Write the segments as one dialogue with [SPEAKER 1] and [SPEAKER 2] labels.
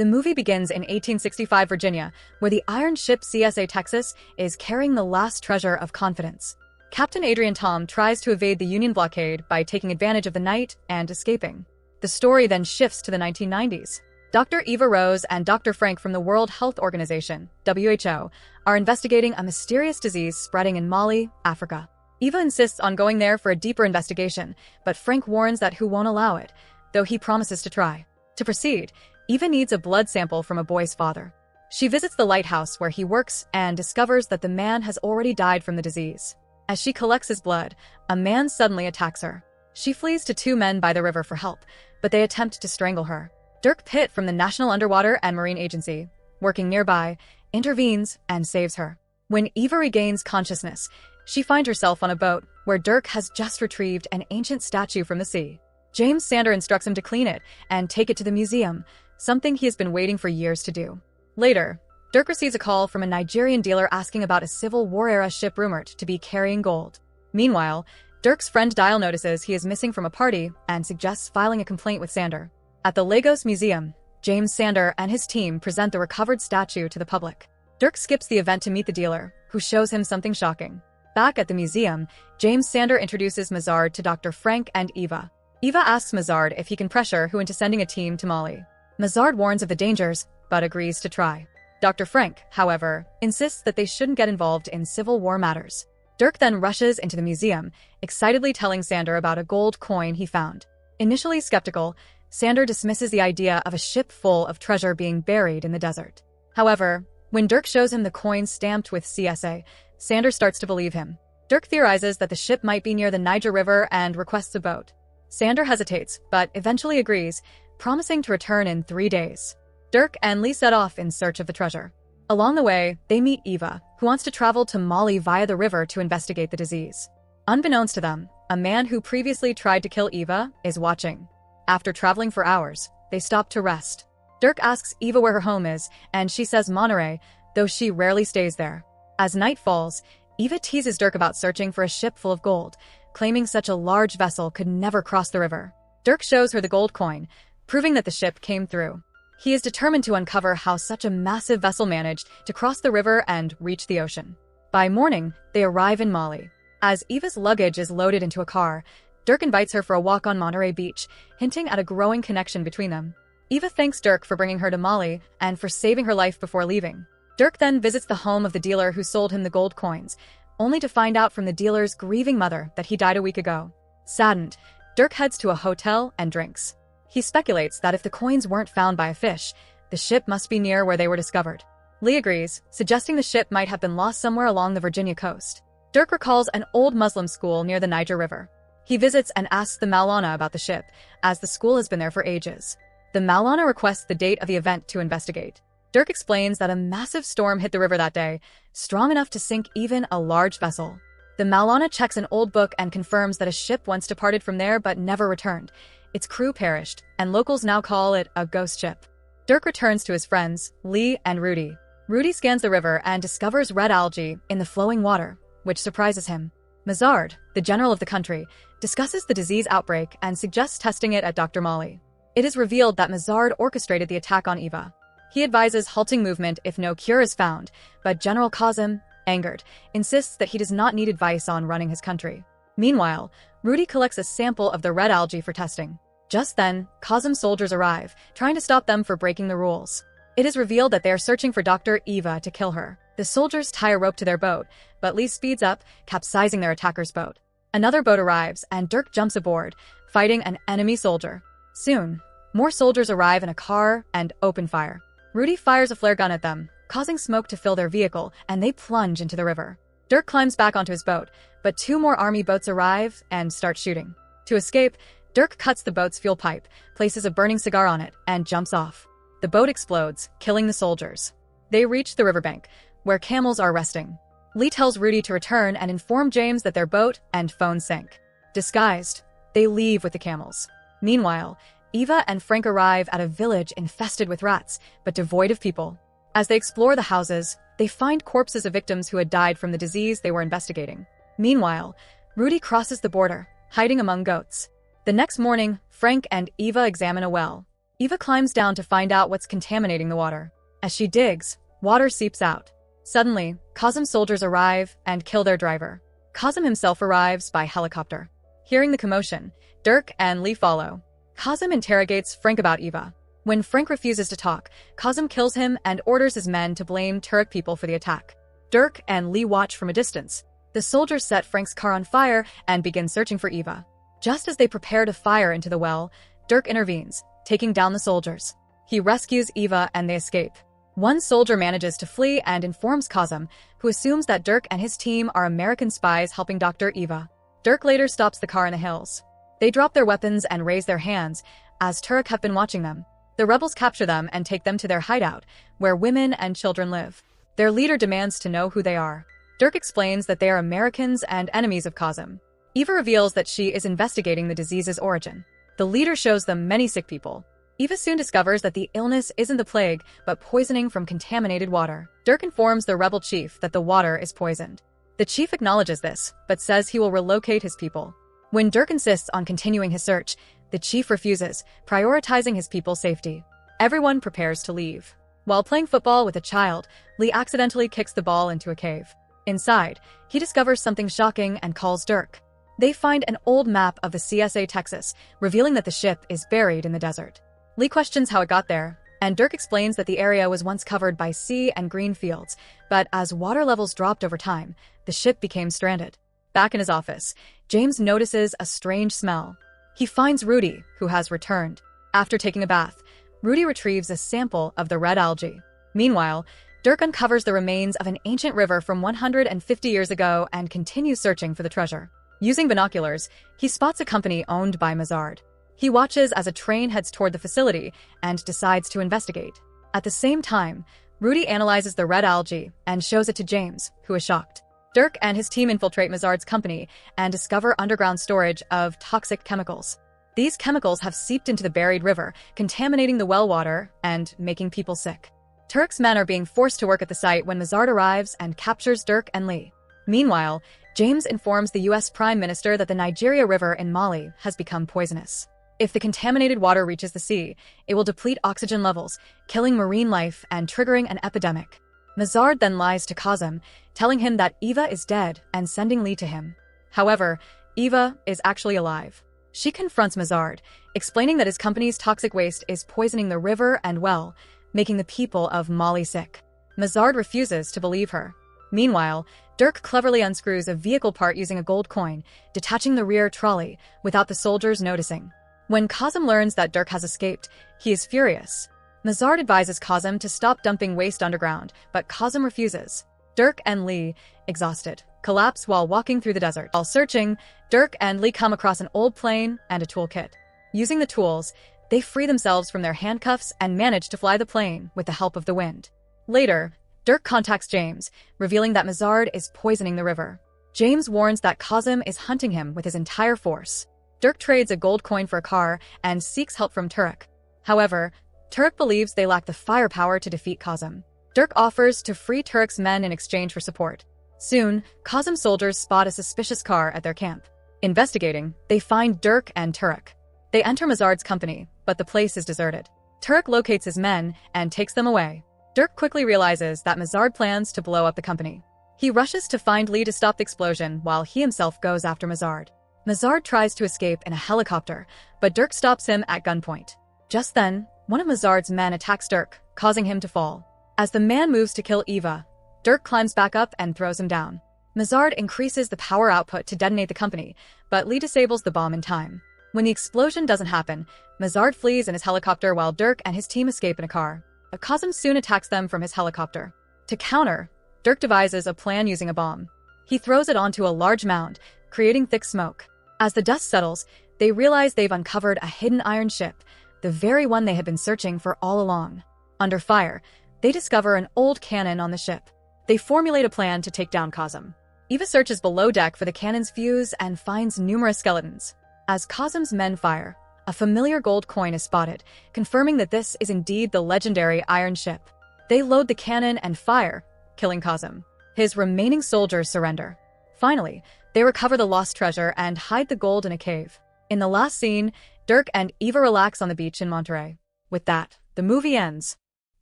[SPEAKER 1] The movie begins in 1865 Virginia, where the iron ship CSA Texas is carrying the last treasure of confidence. Captain Adrian Tom tries to evade the Union blockade by taking advantage of the night and escaping. The story then shifts to the 1990s. Dr. Eva Rose and Dr. Frank from the World Health Organization, WHO, are investigating a mysterious disease spreading in Mali, Africa. Eva insists on going there for a deeper investigation, but Frank warns that he won't allow it, though he promises to try. To proceed, Eva needs a blood sample from a boy's father. She visits the lighthouse where he works and discovers that the man has already died from the disease. As she collects his blood, a man suddenly attacks her. She flees to two men by the river for help, but they attempt to strangle her. Dirk Pitt from the National Underwater and Marine Agency, working nearby, intervenes and saves her. When Eva regains consciousness, she finds herself on a boat where Dirk has just retrieved an ancient statue from the sea. James Sander instructs him to clean it and take it to the museum, something he has been waiting for years to do. Later, Dirk receives a call from a Nigerian dealer asking about a Civil War-era ship rumored to be carrying gold. Meanwhile, Dirk's friend Dial notices he is missing from a party and suggests filing a complaint with Sander. At the Lagos Museum, James Sander and his team present the recovered statue to the public. Dirk skips the event to meet the dealer, who shows him something shocking. Back at the museum, James Sander introduces Mazard to Dr. Frank and Eva. Eva asks Mazard if he can pressure who into sending a team to Mali. Mazard warns of the dangers, but agrees to try. Dr. Frank, however, insists that they shouldn't get involved in Civil War matters. Dirk then rushes into the museum, excitedly telling Sander about a gold coin he found. Initially skeptical, Sander dismisses the idea of a ship full of treasure being buried in the desert. However, when Dirk shows him the coin stamped with CSA, Sander starts to believe him. Dirk theorizes that the ship might be near the Niger River and requests a boat. Sander hesitates, but eventually agrees, promising to return in 3 days. Dirk and Lee set off in search of the treasure. Along the way, they meet Eva, who wants to travel to Mali via the river to investigate the disease. Unbeknownst to them, a man who previously tried to kill Eva is watching. After traveling for hours, they stop to rest. Dirk asks Eva where her home is, and she says Monterey, though she rarely stays there. As night falls, Eva teases Dirk about searching for a ship full of gold, claiming such a large vessel could never cross the river. Dirk shows her the gold coin, proving that the ship came through. He is determined to uncover how such a massive vessel managed to cross the river and reach the ocean. By morning, they arrive in Mali. As Eva's luggage is loaded into a car, Dirk invites her for a walk on Monterey Beach, hinting at a growing connection between them. Eva thanks Dirk for bringing her to Mali and for saving her life before leaving. Dirk then visits the home of the dealer who sold him the gold coins, only to find out from the dealer's grieving mother that he died a week ago. Saddened, Dirk heads to a hotel and drinks. He speculates that if the coins weren't found by a fish, the ship must be near where they were discovered. Lee agrees, suggesting the ship might have been lost somewhere along the Virginia coast. Dirk recalls an old Muslim school near the Niger River. He visits and asks the Maulana about the ship, as the school has been there for ages. The Maulana requests the date of the event to investigate. Dirk explains that a massive storm hit the river that day, strong enough to sink even a large vessel. The Maulana checks an old book and confirms that a ship once departed from there but never returned. Its crew perished, and locals now call it a ghost ship. Dirk returns to his friends, Lee and Rudy. Rudy scans the river and discovers red algae in the flowing water, which surprises him. Mazard, the general of the country, discusses the disease outbreak and suggests testing it at Dr. Molly. It is revealed that Mazard orchestrated the attack on Eva. He advises halting movement if no cure is found, but General Kazim, angered, insists that he does not need advice on running his country. Meanwhile, Rudy collects a sample of the red algae for testing. Just then, Kazim's soldiers arrive, trying to stop them for breaking the rules. It is revealed that they are searching for Dr. Eva to kill her. The soldiers tie a rope to their boat, but Lee speeds up, capsizing their attacker's boat. Another boat arrives, and Dirk jumps aboard, fighting an enemy soldier. Soon, more soldiers arrive in a car and open fire. Rudy fires a flare gun at them, causing smoke to fill their vehicle, and they plunge into the river. Dirk climbs back onto his boat, but 2 more army boats arrive and start shooting. To escape, Dirk cuts the boat's fuel pipe, places a burning cigar on it, and jumps off. The boat explodes, killing the soldiers. They reach the riverbank, where camels are resting. Lee tells Rudy to return and inform James that their boat and phone sank. Disguised, they leave with the camels. Meanwhile, Eva and Frank arrive at a village infested with rats, but devoid of people. As they explore the houses, they find corpses of victims who had died from the disease they were investigating. Meanwhile, Rudy crosses the border, hiding among goats. The next morning, Frank and Eva examine a well. Eva climbs down to find out what's contaminating the water. As she digs, water seeps out. Suddenly, Kazim's soldiers arrive and kill their driver. Kazim himself arrives by helicopter. Hearing the commotion, Dirk and Lee follow. Kazim interrogates Frank about Eva. When Frank refuses to talk, Kazim kills him and orders his men to blame Turek people for the attack. Dirk and Lee watch from a distance. The soldiers set Frank's car on fire and begin searching for Eva. Just as they prepare to fire into the well, Dirk intervenes, taking down the soldiers. He rescues Eva and they escape. One soldier manages to flee and informs Kazim, who assumes that Dirk and his team are American spies helping Dr. Eva. Dirk later stops the car in the hills. They drop their weapons and raise their hands, as Turek have been watching them. The rebels capture them and take them to their hideout, where women and children live. Their leader demands to know who they are. Dirk explains that they are Americans and enemies of Kazim. Eva reveals that she is investigating the disease's origin. The leader shows them many sick people. Eva soon discovers that the illness isn't the plague, but poisoning from contaminated water. Dirk informs the rebel chief that the water is poisoned. The chief acknowledges this, but says he will relocate his people. When Dirk insists on continuing his search, the chief refuses, prioritizing his people's safety. Everyone prepares to leave. While playing football with a child, Lee accidentally kicks the ball into a cave. Inside, he discovers something shocking and calls Dirk. They find an old map of the CSA Texas, revealing that the ship is buried in the desert. Lee questions how it got there, and Dirk explains that the area was once covered by sea and green fields, but as water levels dropped over time, the ship became stranded. Back in his office, James notices a strange smell. He finds Rudy, who has returned. After taking a bath, Rudy retrieves a sample of the red algae. Meanwhile, Dirk uncovers the remains of an ancient river from 150 years ago and continues searching for the treasure. Using binoculars, he spots a company owned by Mazard. He watches as a train heads toward the facility and decides to investigate. At the same time, Rudy analyzes the red algae and shows it to James, who is shocked. Dirk and his team infiltrate Mazard's company and discover underground storage of toxic chemicals. These chemicals have seeped into the buried river, contaminating the well water and making people sick. Turek's men are being forced to work at the site when Mazard arrives and captures Dirk and Lee. Meanwhile, James informs the U.S. Prime Minister that the Nigeria River in Mali has become poisonous. If the contaminated water reaches the sea, it will deplete oxygen levels, killing marine life and triggering an epidemic. Mazard then lies to Kazim, telling him that Eva is dead and sending Lee to him. However, Eva is actually alive. She confronts Mazard, explaining that his company's toxic waste is poisoning the river and well, making the people of Mali sick. Mazard refuses to believe her. Meanwhile, Dirk cleverly unscrews a vehicle part using a gold coin, detaching the rear trolley without the soldiers noticing. When Kazim learns that Dirk has escaped, he is furious. Mazard advises Kazim to stop dumping waste underground, but Kazim refuses. Dirk and Lee, exhausted, collapse while walking through the desert. While searching, Dirk and Lee come across an old plane and a toolkit. Using the tools, they free themselves from their handcuffs and manage to fly the plane with the help of the wind. Later, Dirk contacts James, revealing that Mazard is poisoning the river. James warns that Kazim is hunting him with his entire force. Dirk trades a gold coin for a car and seeks help from Turek. However, Turek believes they lack the firepower to defeat Kazim. Dirk offers to free Turek's men in exchange for support. Soon, Kazim's soldiers spot a suspicious car at their camp. Investigating, they find Dirk and Turek. They enter Mazard's company, but the place is deserted. Turek locates his men and takes them away. Dirk quickly realizes that Mazard plans to blow up the company. He rushes to find Lee to stop the explosion while he himself goes after Mazard. Mazard tries to escape in a helicopter, but Dirk stops him at gunpoint. Just then, one of Mazard's men attacks Dirk, causing him to fall. As the man moves to kill Eva, Dirk climbs back up and throws him down. Mazard increases the power output to detonate the company, but Lee disables the bomb in time. When the explosion doesn't happen, Mazard flees in his helicopter while Dirk and his team escape in a car. Kazim soon attacks them from his helicopter. To counter, Dirk devises a plan using a bomb. He throws it onto a large mound, creating thick smoke. As the dust settles, they realize they've uncovered a hidden iron ship, the very one they had been searching for all along. Under fire, they discover an old cannon on the ship. They formulate a plan to take down Kazim. Eva searches below deck for the cannon's fuse and finds numerous skeletons. As Kazim's men fire, a familiar gold coin is spotted, confirming that this is indeed the legendary iron ship. They load the cannon and fire, killing Kazim. His remaining soldiers surrender. Finally, they recover the lost treasure and hide the gold in a cave. In the last scene, Dirk and Eva relax on the beach in Monterey. With that, the movie ends.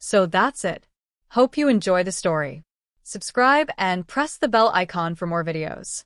[SPEAKER 1] So that's it. Hope you enjoy the story. Subscribe and press the bell icon for more videos.